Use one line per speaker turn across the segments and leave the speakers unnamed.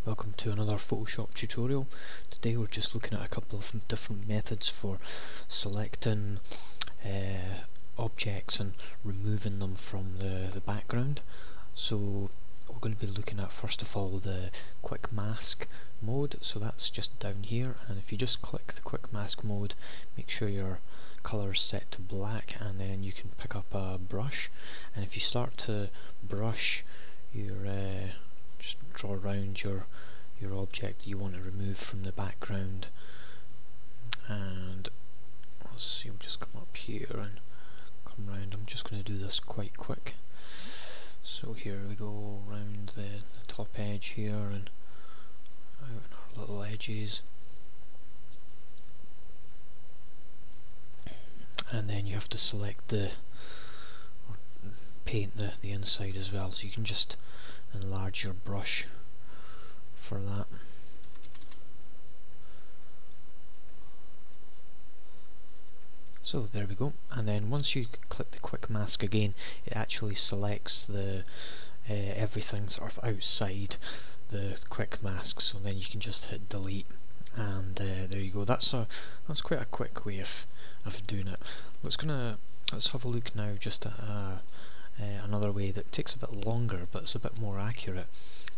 welcome to another Photoshop tutorial. Today we're just looking at a couple of different methods for selecting objects and removing them from the background. So we're going to be looking at first of all the quick mask mode, so that's just down here, and if you just click the quick mask mode, make sure your colour is set to black, and then you can pick up a brush, and if you start to brush your just draw around your object that you want to remove from the background. And let's see, we'll just come up here and come round. I'm just going to do this quite quick. So here we go, around the top edge here and out our little edges, and then you have to select or paint the inside as well, so you can just enlarge your brush for that. So there we go, and then once you click the quick mask again, it actually selects the everything sort of outside the quick mask, so then you can just hit delete, and there you go. That's quite a quick way of doing it. Let's have a look now just at another way that takes a bit longer but it's a bit more accurate,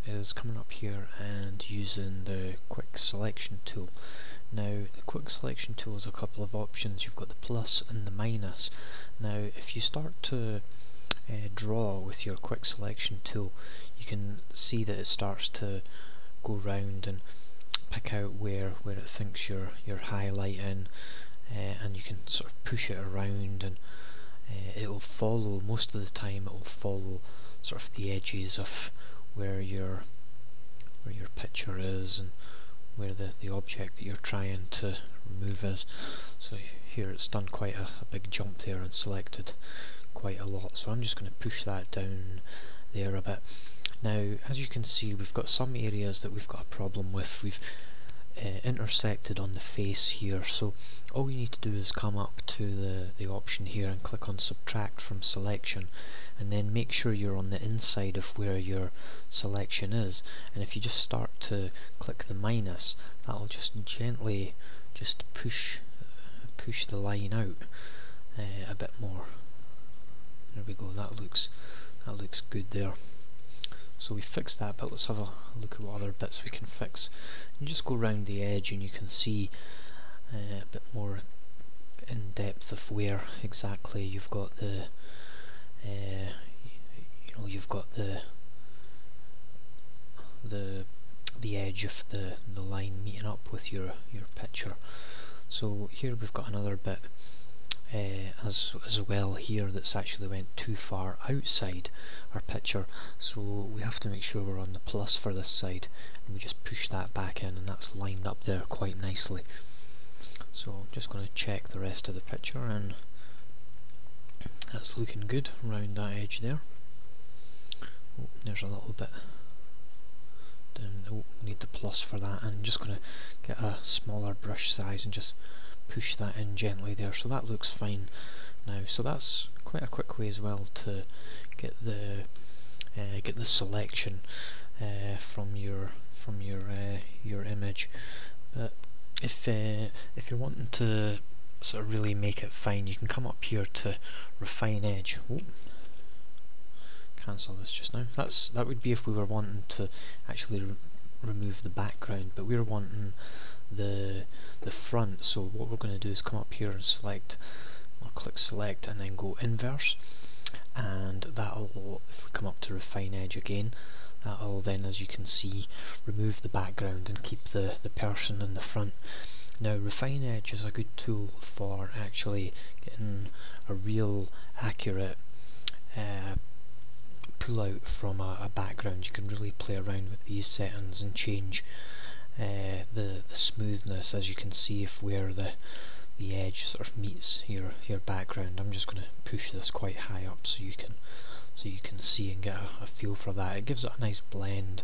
is coming up here and using the quick selection tool. Now the quick selection tool has a couple of options. You've got the plus and the minus. Now if you start to draw with your quick selection tool, you can see that it starts to go round and pick out where it thinks you're highlighting, and you can sort of push it around, and it'll follow, most of the time it will follow sort of the edges of where your picture is and where the object that you're trying to remove is. So here it's done quite a big jump there and selected quite a lot, so I'm just going to push that down there a bit. Now as you can see, we've got some areas that we've got a problem with. We've intersected on the face here, so all you need to do is come up to the option here and click on subtract from selection, and then make sure you're on the inside of where your selection is, and if you just start to click the minus, that'll just gently just push the line out a bit more. There we go, that looks good there. So we fixed that, but let's have a look at what other bits we can fix. You just go around the edge and you can see a bit more in depth of where exactly you've got the you've got the edge of the line meeting up with your picture. So here we've got another bit as well here that's actually went too far outside our picture, so we have to make sure we're on the plus for this side, and we just push that back in, and that's lined up there quite nicely. So I'm just going to check the rest of the picture, and that's looking good around that edge there. Oh, there's a little bit down. Oh, need the plus for that, and I'm just going to get a smaller brush size and just push that in gently there, so that looks fine now. So that's quite a quick way as well to get the selection from your image. But if you're wanting to sort of really make it fine, you can come up here to refine edge. Oh, cancel this just now. That would be if we were wanting to actually remove the background, but we're wanting the front. So what we're going to do is come up here and select, or click select, and then go inverse, and that'll, if we come up to refine edge again, that'll then, as you can see, remove the background and keep the person in the front. Now refine edge is a good tool for actually getting a real accurate pull out from a background. You can really play around with these settings and change the smoothness, as you can see, if where the edge sort of meets your background. I'm just going to push this quite high up so you can see and get a feel for that. It gives it a nice blend,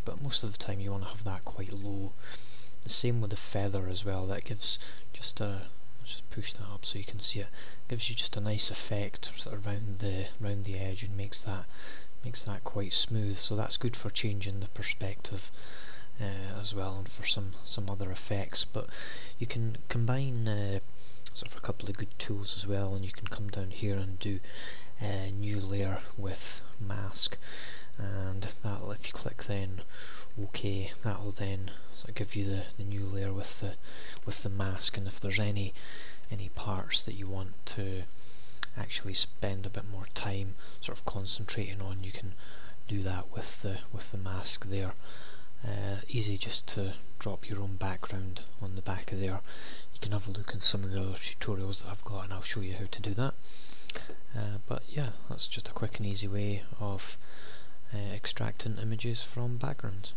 but most of the time you want to have that quite low. The same with the feather as well. That gives just a, let's just push that up so you can see it. Gives you just a nice effect sort of round the edge, and makes makes that quite smooth, so that's good for changing the perspective as well, and for some other effects. But you can combine sort of a couple of good tools as well, and you can come down here and do new layer with mask, and that'll, if you click then OK, that'll then sort of give you the new layer with the mask. And if there's any parts that you want to actually spend a bit more time sort of concentrating on, you can do that with the mask there. Easy just to drop your own background on the back of there. You can have a look in some of the other tutorials that I've got, and I'll show you how to do that. But yeah, that's just a quick and easy way of extracting images from backgrounds.